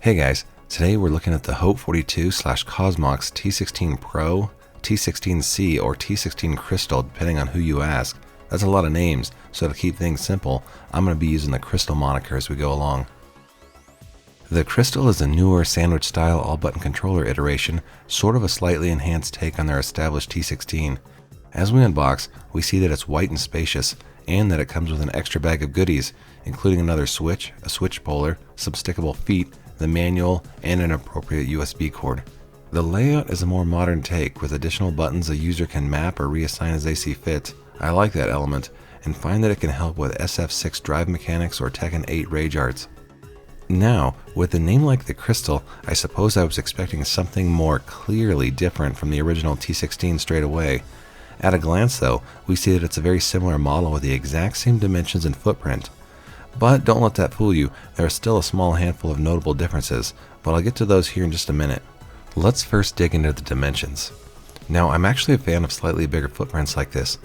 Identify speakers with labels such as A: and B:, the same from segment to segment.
A: Hey guys, today we're looking at the Haute42/Cosmox T16 Pro, T16C, or T16 Crystal depending on who you ask. That's a lot of names, so to keep things simple, I'm going to be using the Crystal moniker as we go along. The Crystal is a newer sandwich-style all-button controller iteration, sort of a slightly enhanced take on their established T16. As we unbox, we see that it's white and spacious, and that it comes with an extra bag of goodies, including another switch, a switch puller, some stickable feet, the manual, and an appropriate USB cord. The layout is a more modern take with additional buttons a user can map or reassign as they see fit. I like that element and find that it can help with SF6 drive mechanics or Tekken 8 rage arts. Now, with a name like the Crystal, I suppose I was expecting something more clearly different from the original T16 straight away. At a glance though, we see that it's a very similar model with the exact same dimensions and footprint. But don't let that fool you, there are still a small handful of notable differences, but I'll get to those here in just a minute. Let's first dig into the dimensions. Now, I'm actually a fan of slightly bigger footprints like this.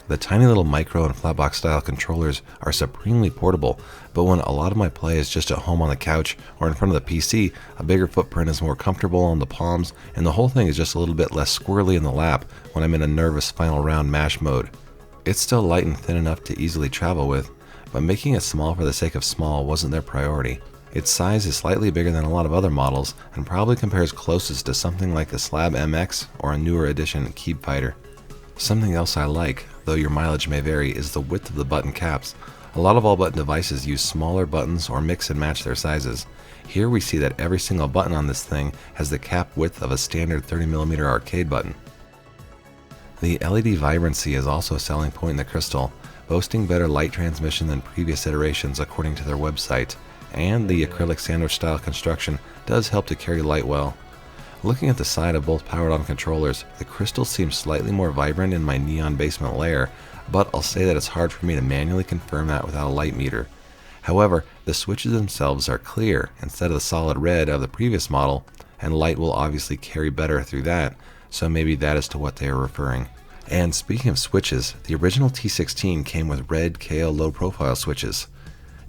A: The tiny little micro and flatbox style controllers are supremely portable, but when a lot of my play is just at home on the couch or in front of the PC, a bigger footprint is more comfortable on the palms, and the whole thing is just a little bit less squirrely in the lap when I'm in a nervous final round mash mode. It's still light and thin enough to easily travel with, but making it small for the sake of small wasn't their priority. Its size is slightly bigger than a lot of other models and probably compares closest to something like the Slab-MX or a newer edition Keep Fighter. Something else I like, though your mileage may vary, is the width of the button caps. A lot of all-button devices use smaller buttons or mix and match their sizes. Here we see that every single button on this thing has the cap width of a standard 30mm arcade button. The LED vibrancy is also a selling point in the Crystal, boasting better light transmission than previous iterations according to their website, and the acrylic sandwich style construction does help to carry light well. Looking at the side of both powered on controllers, the Crystal seems slightly more vibrant in my neon basement layer, but I'll say that it's hard for me to manually confirm that without a light meter. However, the switches themselves are clear instead of the solid red of the previous model, and light will obviously carry better through that, so maybe that is to what they are referring. And speaking of switches, the original T16 came with red KO low profile switches.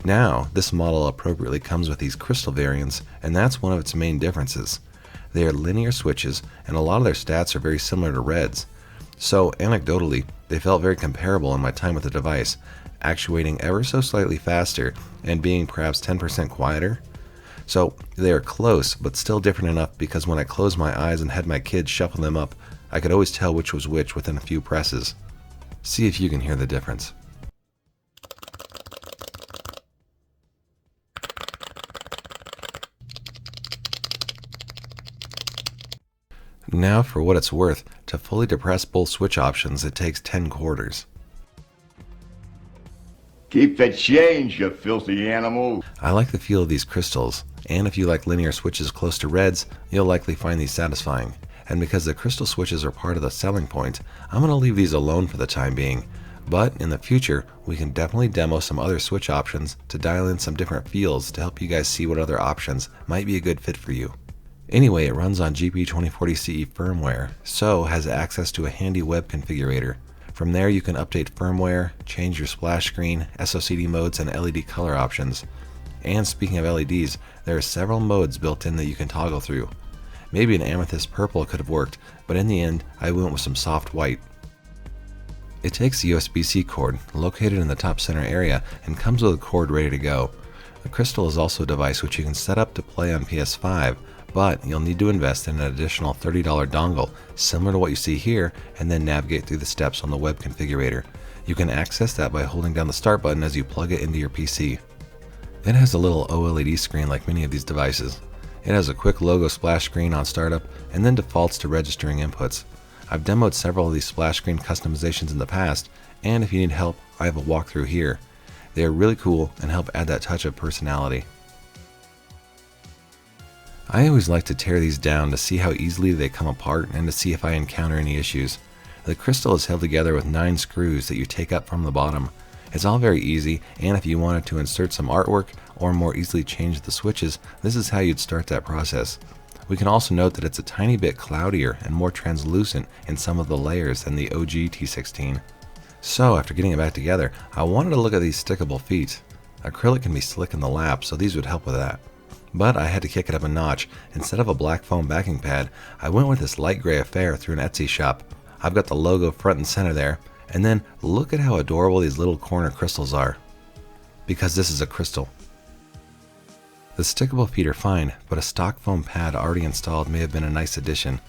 A: Now, this model appropriately comes with these Crystal variants, and that's one of its main differences. They are linear switches, and a lot of their stats are very similar to Red's. So, anecdotally, they felt very comparable in my time with the device, actuating ever so slightly faster and being perhaps 10% quieter. So, they are close, but still different enough because when I closed my eyes and had my kids shuffle them up, I could always tell which was which within a few presses. See if you can hear the difference. Now for what it's worth, to fully depress both switch options it takes 10 quarters.
B: Keep the change, you filthy animal.
A: I like the feel of these Crystals, and if you like linear switches close to Red's, you'll likely find these satisfying. And because the Crystal switches are part of the selling point, I'm going to leave these alone for the time being. But in the future, we can definitely demo some other switch options to dial in some different feels to help you guys see what other options might be a good fit for you. Anyway, it runs on GP2040CE firmware, so has access to a handy web configurator. From there you can update firmware, change your splash screen, SOCD modes, and LED color options. And speaking of LEDs, there are several modes built in that you can toggle through. Maybe an amethyst purple could have worked, but in the end, I went with some soft white. It takes a USB-C cord, located in the top center area, and comes with a cord ready to go. The Crystal is also a device which you can set up to play on PS5, but you'll need to invest in an additional $30 dongle, similar to what you see here, and then navigate through the steps on the web configurator. You can access that by holding down the start button as you plug it into your PC. It has a little OLED screen like many of these devices. It has a quick logo splash screen on startup and then defaults to registering inputs. I've demoed several of these splash screen customizations in the past, and if you need help, I have a walkthrough here. They are really cool and help add that touch of personality. I always like to tear these down to see how easily they come apart and to see if I encounter any issues. The Crystal is held together with 9 screws that you take up from the bottom. It's all very easy, and if you wanted to insert some artwork or more easily change the switches, this is how you'd start that process. We can also note that it's a tiny bit cloudier and more translucent in some of the layers than the OG T16. So after getting it back together, I wanted to look at these stickable feet. Acrylic can be slick in the lap, so these would help with that. But I had to kick it up a notch. Instead of a black foam backing pad, I went with this light gray affair through an Etsy shop. I've got the logo front and center there, and then look at how adorable these little corner crystals are. Because this is a crystal. The stickable feet are fine, but a stock foam pad already installed may have been a nice addition.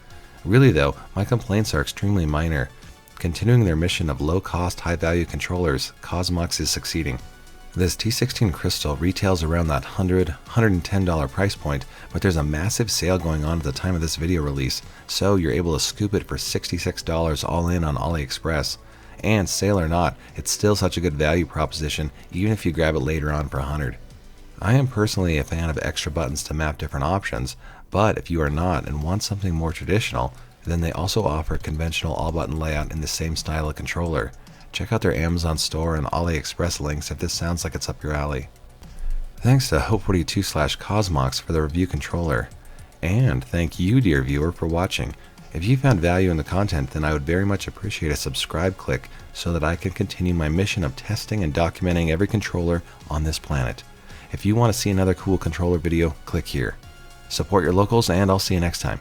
A: Really though, my complaints are extremely minor. Continuing their mission of low-cost, high-value controllers, Cosmox is succeeding. This T16 Crystal retails around that $100, $110 price point, but there's a massive sale going on at the time of this video release, so you're able to scoop it for $66 all in on AliExpress. And sale or not, it's still such a good value proposition even if you grab it later on for $100. I am personally a fan of extra buttons to map different options, but if you are not and want something more traditional, then they also offer conventional all-button layout in the same style of controller. Check out their Amazon store and AliExpress links if this sounds like it's up your alley. Thanks to Haute42/Cosmox for the review controller. And thank you, dear viewer, for watching. If you found value in the content, then I would very much appreciate a subscribe click so that I can continue my mission of testing and documenting every controller on this planet. If you want to see another cool controller video, click here. Support your locals, and I'll see you next time.